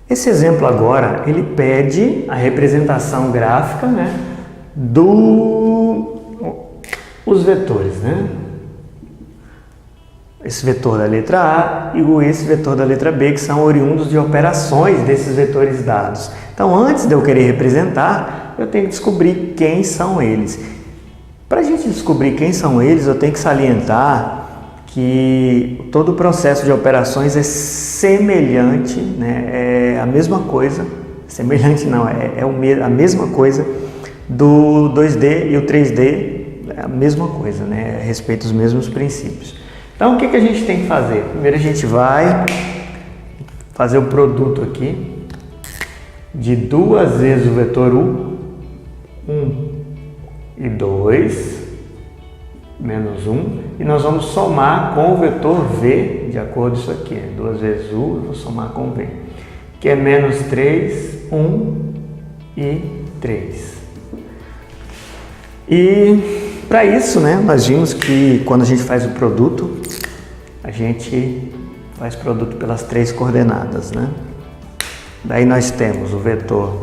Esse exemplo agora, ele pede a representação gráfica, né, os vetores, né? Esse vetor da letra A e esse vetor da letra B, que são oriundos de operações desses vetores dados. Então, antes de eu querer representar, eu tenho que descobrir quem são eles. Para a gente descobrir quem são eles, eu tenho que salientar que todo o processo de operações é semelhante, né? É a mesma coisa, semelhante não, é a mesma coisa do 2D e o 3D, é a mesma coisa, né? Respeita os mesmos princípios. Então, o que a gente tem que fazer? Primeiro a gente vai fazer o produto aqui de duas vezes o vetor U, 1 e 2, menos 1, e nós vamos somar com o vetor V, de acordo com isso aqui, duas vezes U, eu vou somar com V, que é menos 3, 1 e 3. E para isso, né, nós vimos que quando a gente faz o produto, a gente faz produto pelas três coordenadas, né? Daí nós temos o vetor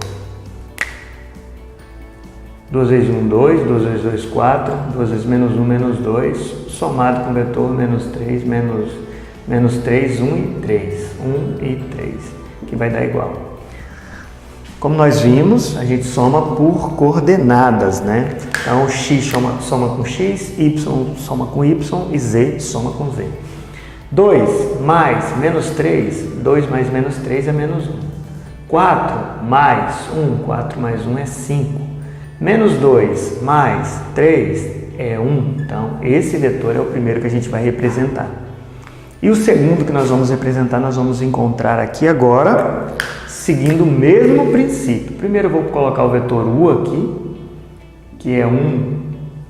2 vezes 1, 2, 2 vezes 2, 4, 2 vezes menos 1, menos 2, somado com o vetor menos 3, menos 3, 1 e 3, 1 e 3, que vai dar igual. Como nós vimos, a gente soma por coordenadas, né? Então, x soma com x, y soma com y e z soma com z. 2 mais menos 3, 2 mais menos 3 é menos 1. 4 mais 1, 4 mais 1 é 5. Menos 2 mais 3 é 1. Então, esse vetor é o primeiro que a gente vai representar. E o segundo que nós vamos representar, nós vamos encontrar aqui agora, seguindo o mesmo princípio. Primeiro eu vou colocar o vetor U aqui, que é 1,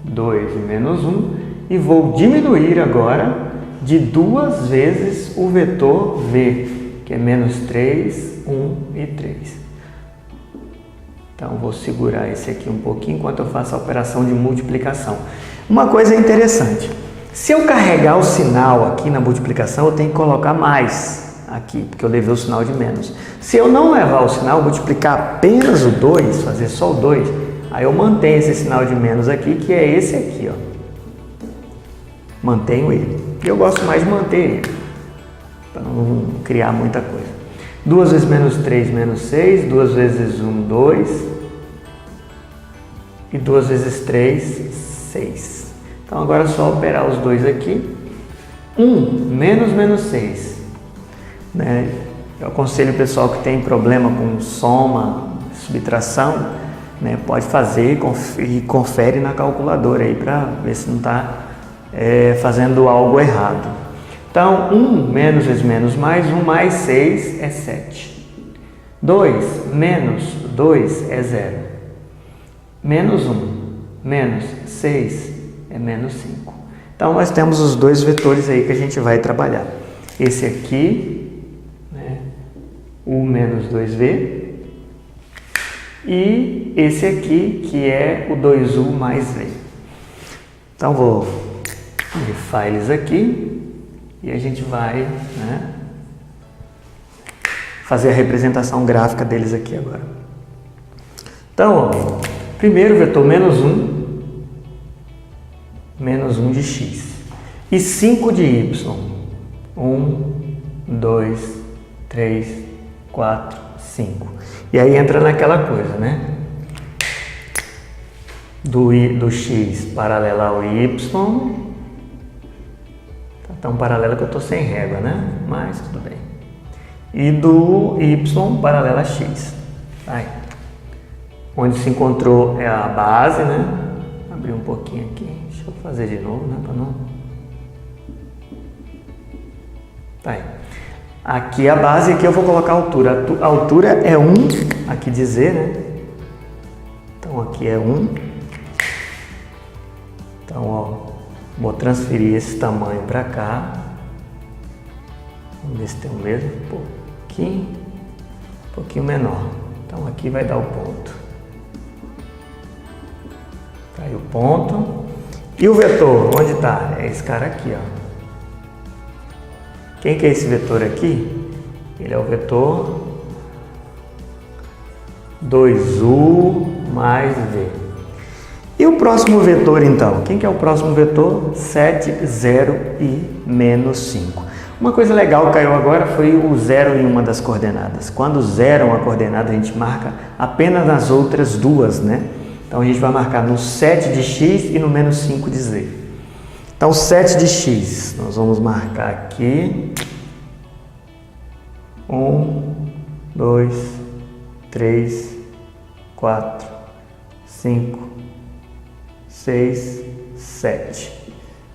2 e menos 1, e vou diminuir agora de duas vezes o vetor V, que é menos 3, 1 e 3. Então, vou segurar esse aqui um pouquinho enquanto eu faço a operação de multiplicação. Uma coisa interessante, se eu carregar o sinal aqui na multiplicação, eu tenho que colocar mais aqui, porque eu levei o sinal de menos. Se eu não levar o sinal, multiplicar apenas o 2, fazer só o 2, aí eu mantenho esse sinal de menos aqui, que é esse aqui, ó. Mantenho ele. E eu gosto mais de manter ele, para não criar muita coisa. 2 vezes menos 3, menos 6, 2 vezes 1, 2, e 2 vezes 3, 6. Então, agora é só operar os dois aqui. 1 menos 6. Né? Eu aconselho o pessoal que tem problema com soma, subtração, né? Pode fazer e confere na calculadora aí para ver se não está fazendo algo errado. Então, 1 menos vezes menos mais 1 mais 6 é 7. 2 menos 2 é 0. Menos 1 menos 6 é menos 5. Então, nós temos os dois vetores aí que a gente vai trabalhar. Esse aqui, né, U menos 2V, e esse aqui, que é o 2U mais V. Então, vou grifar eles aqui e a gente vai, né, fazer a representação gráfica deles aqui agora. Então, ó, primeiro vetor menos 1 de x e 5 de y. 1, 2, 3, 4, 5. E aí entra naquela coisa, né? Do x paralelo ao y. Tá tão paralelo que eu estou sem régua, né? Mas tudo bem. E do y paralelo a x. Aí. Onde se encontrou é a base, né? Vou abrir um pouquinho aqui. Deixa eu fazer de novo, né? Para não... Tá aí. Aqui a base, aqui eu vou colocar a altura. A altura é 1, aqui dizer, né? Então aqui é 1. Então, ó, vou transferir esse tamanho para cá. Vamos ver se tem o mesmo. Um pouquinho menor. Então aqui vai dar o ponto. Tá aí o ponto. E o vetor, onde está? É esse cara aqui, ó. Quem que é esse vetor aqui? Ele é o vetor 2u mais v. E o próximo vetor, então? Quem que é o próximo vetor? 7, 0 e menos 5. Uma coisa legal que caiu agora foi o zero em uma das coordenadas. Quando zero é uma coordenada, a gente marca apenas nas outras duas, né? Então, a gente vai marcar no 7 de x e no menos 5 de z. Então, 7 de x, nós vamos marcar aqui. 1, 2, 3, 4, 5, 6, 7.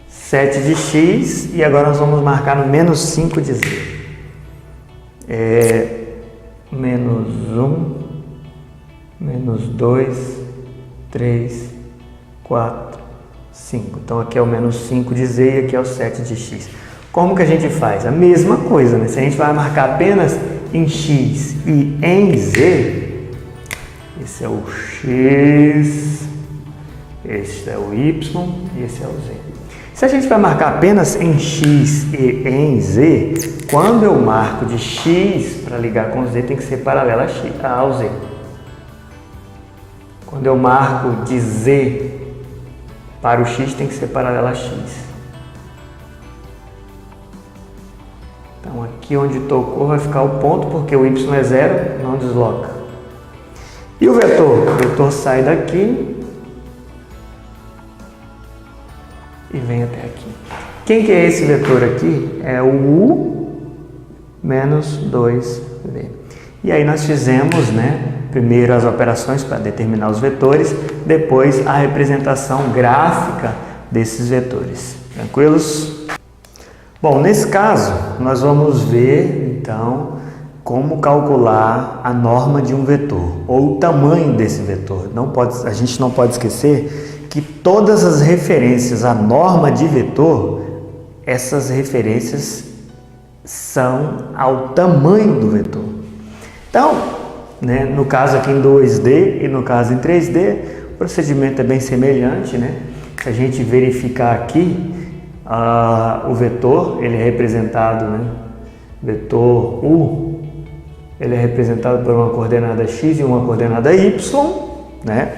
7 de x e agora nós vamos marcar no menos 5 de z. Menos 1, menos 2, 3, 4, 5. Então aqui é o menos 5 de z e aqui é o 7 de x. Como que a gente faz? A mesma coisa, né? Se a gente vai marcar apenas em x e em z, esse é o x, esse é o y e esse é o z. Se a gente vai marcar apenas em x e em z, quando eu marco de x para ligar com z, tem que ser paralela ao z. Quando eu marco de z para o x, tem que ser paralela a x. Então, aqui onde tocou vai ficar o ponto, porque o y é 0, não desloca. E o vetor? O vetor sai daqui e vem até aqui. Quem que é esse vetor aqui? É o u menos 2v. E aí nós fizemos, né, primeiro as operações para determinar os vetores, depois a representação gráfica desses vetores. Tranquilos? Bom, nesse caso, nós vamos ver, então, como calcular a norma de um vetor, ou o tamanho desse vetor. A gente não pode esquecer que todas as referências à norma de vetor, essas referências são ao tamanho do vetor. Então, né, no caso aqui em 2D e no caso em 3D, o procedimento é bem semelhante, né? Se a gente verificar aqui, o vetor, ele é representado, né? Vetor U, ele é representado por uma coordenada x e uma coordenada y, né?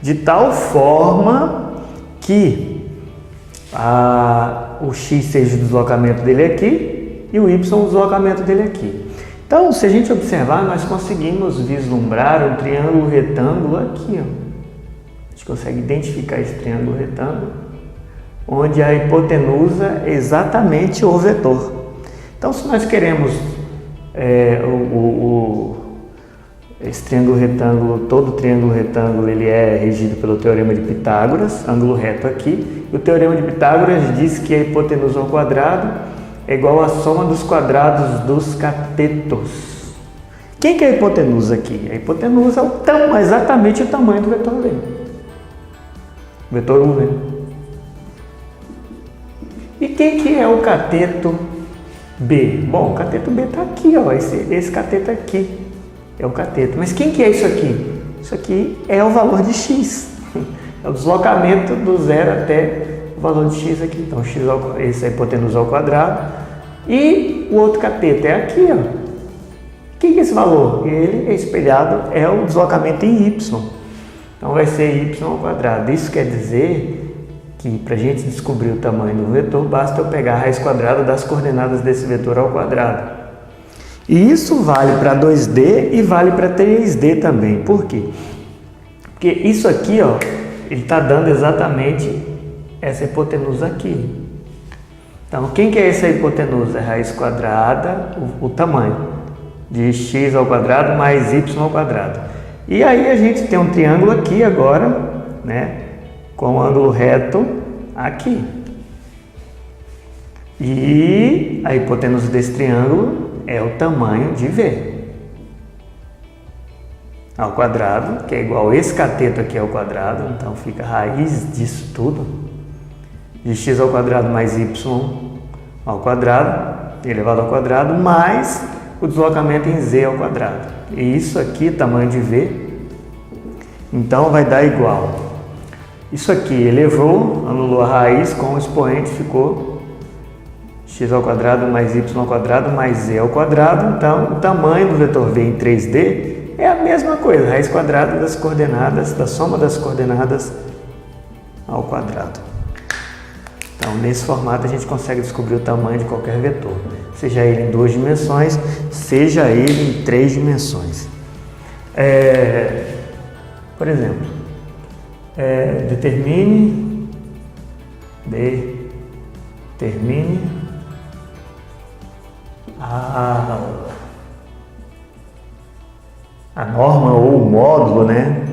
De tal forma que o x seja o deslocamento dele aqui e o y o deslocamento dele aqui. Então, se a gente observar, nós conseguimos vislumbrar um triângulo retângulo aqui. Ó. A gente consegue identificar esse triângulo retângulo, onde a hipotenusa é exatamente o vetor. Então, se nós queremos esse triângulo retângulo, todo triângulo retângulo, ele é regido pelo teorema de Pitágoras, ângulo reto aqui. E o teorema de Pitágoras diz que a hipotenusa ao quadrado é igual à soma dos quadrados dos catetos. Quem que é a hipotenusa aqui? A hipotenusa é exatamente o tamanho do vetor V. O vetor U, né? E quem que é o cateto B? Bom, o cateto B está aqui, ó, esse cateto aqui. É o cateto. Mas quem que é isso aqui? Isso aqui é o valor de x. É o deslocamento do zero até o valor de x aqui. Então, esse é a hipotenusa ao quadrado. E o outro cateto é aqui, ó. Quem que é esse valor? Ele é espelhado, é o deslocamento em y. Então, vai ser y ao quadrado. Isso quer dizer que, para a gente descobrir o tamanho do vetor, basta eu pegar a raiz quadrada das coordenadas desse vetor ao quadrado. E isso vale para 2D e vale para 3D também. Por quê? Porque isso aqui, ó, ele está dando exatamente essa hipotenusa aqui. Então, quem que é essa hipotenusa? É a raiz quadrada, o tamanho, de x ao quadrado mais y ao quadrado. E aí a gente tem um triângulo aqui agora, né, com um ângulo reto aqui. E a hipotenusa desse triângulo é o tamanho de V ao quadrado, que é igual a esse cateto aqui ao quadrado, então fica a raiz disso tudo, de x ao quadrado mais y ao quadrado, elevado ao quadrado, mais o deslocamento em z ao quadrado. E isso aqui, tamanho de V, então vai dar igual. Isso aqui elevou, anulou a raiz, com o expoente ficou x ao quadrado mais y ao quadrado mais z ao quadrado. Então, o tamanho do vetor V em 3D É a mesma coisa, raiz quadrada das coordenadas, da soma das coordenadas ao quadrado. Então, nesse formato a gente consegue descobrir o tamanho de qualquer vetor, seja ele em 2 dimensões, seja ele em 3 dimensões. Por exemplo, determine a norma ou o módulo, né,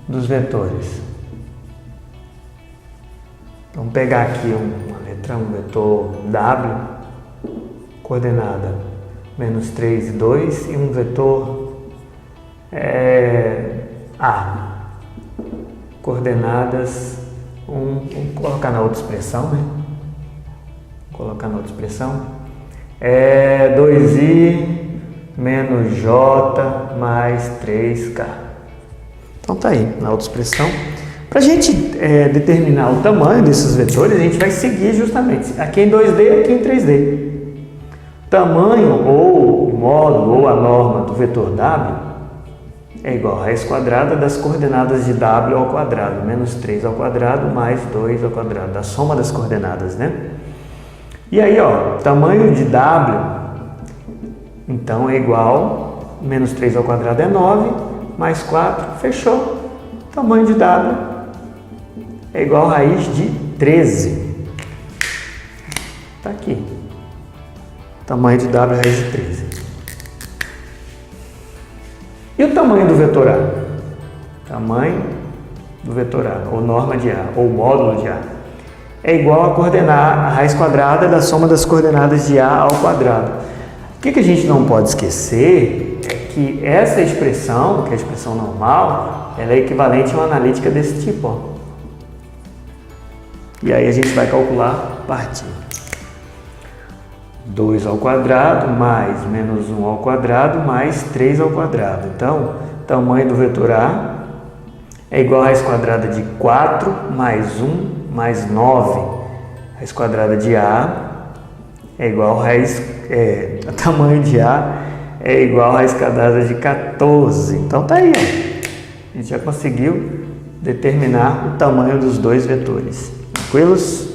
dos vetores. Vamos pegar aqui uma letra 1, vetor W, coordenada menos 3 e 2, e um vetor A, coordenadas, vamos colocar na outra expressão, né? Colocar na outra expressão, 2i menos j mais 3k. Então tá aí, na outra expressão. Para a gente determinar o tamanho desses vetores, a gente vai seguir justamente aqui em 2D, aqui em 3D. Tamanho ou o módulo ou a norma do vetor W é igual a raiz quadrada das coordenadas de W ao quadrado, menos 3 ao quadrado mais 2 ao quadrado, da soma das coordenadas, né? E aí, ó, tamanho de W, então é igual, menos 3 ao quadrado é 9, mais 4, fechou. Tamanho de W é igual a raiz de 13. Está aqui. Tamanho de W é raiz de 13. E o tamanho do vetor A? Tamanho do vetor A, ou norma de A, ou módulo de A, é igual a coordenar a raiz quadrada da soma das coordenadas de A ao quadrado. O que a gente não pode esquecer é que essa expressão, que é a expressão normal, ela é equivalente a uma analítica desse tipo, ó. E aí a gente vai calcular partindo. 2 ao quadrado mais menos 1 ao quadrado mais 3 ao quadrado. Então, tamanho do vetor A é igual a raiz quadrada de 4 mais 1 mais 9. Raiz quadrada de A é igual a tamanho de A é igual a raiz quadrada de 14. Então tá aí, ó. A gente já conseguiu determinar o tamanho dos dois vetores. Tranquilos?